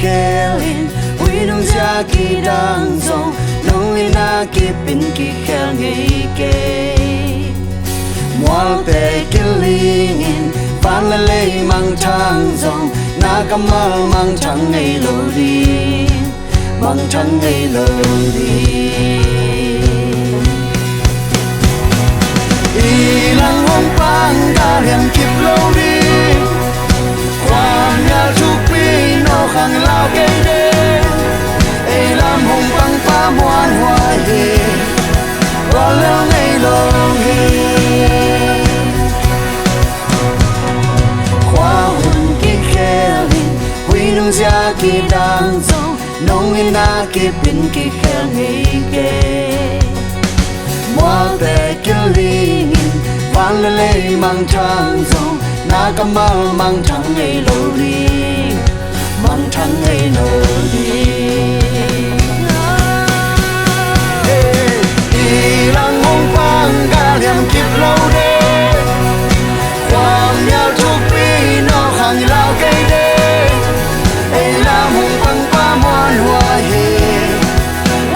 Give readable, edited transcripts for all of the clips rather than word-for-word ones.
khelin ui nung gia ki dang zong nong ina ki pin ki khel ngei ke mual te kilingin van la lei mang thang zong na kamal mang thang ngei lo di mang thang ngei lo di ilang hong pang ga liam kip lo di khoan ya chuk pi no khang lao ke de e lam hong pang pa muan hoa hi wa lo ngei lo hi khoa hun ki khelin hui nung sia ki dang zong nong ina ki pin ki khel ngei ke mual te kilingin van la lei mang thang zong na kamal mang thang ngei lo di mang thang ngei lo di ilang hong pang ga liam kip lo de khoang nhau chuk pi no khang lao cây de e lam hong pang pa muan hoa hi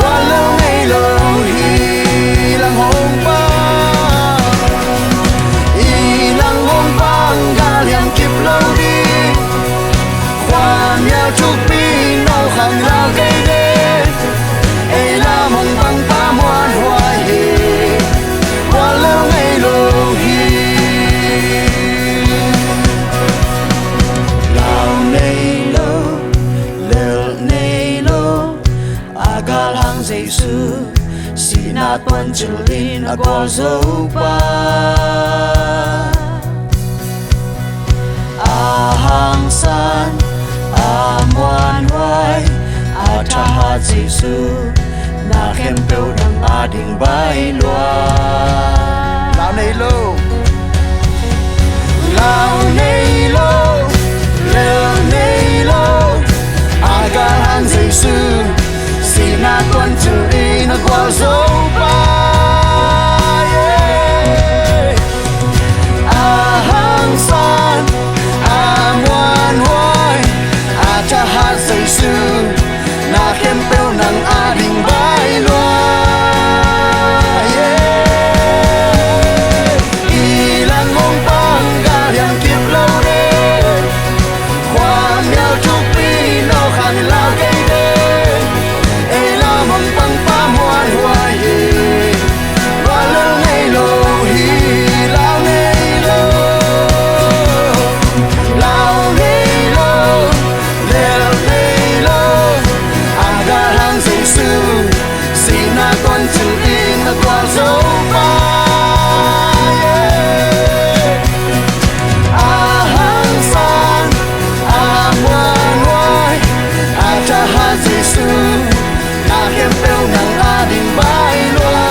wa lo ngei lo hi lang hong pang ilang hong pang ga liam kip lo di khoang nhau chuk pi no khang lao cây de e lam hong pang pa muan hoa hi wa lo ngei lo hi lao nei lo lel nei lo agal hang Giêsu sina tuan chulin agol zo pa a hang san a muan hoai a tha ha Giêsu na khem peu dang a ding bai loa lao nei lo lao nei lo leo nei lo aga hang Giêsu sina tuan chulin agol zo pa a hang san a muan hoai a tha ha Giêsu na khem peu nang a ding bai loa ilang hong pang ga liam kip lo de khoang nhau chuk pi no khang lao cây de e lam hong pang pa muan hoa hi wa lo ngei lo hi lao nei lo lao nei lo leo nei lo aga hang Giêsu sina con chữ in na qua dấu ba a hang san a muan hoai a cha ha Giêsu na khem peu nang a ding bai loa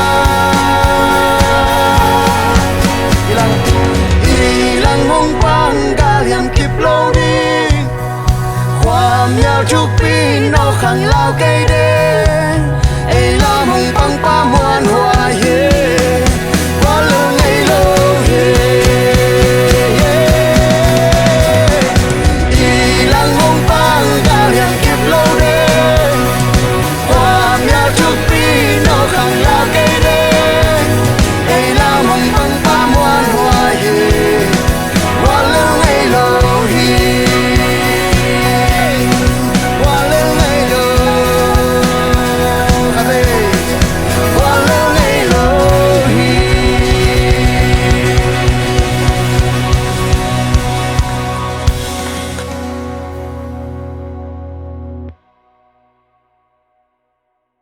ilang hong pang ga liam kip lo di khoam nhau chuk pi no khang lao cây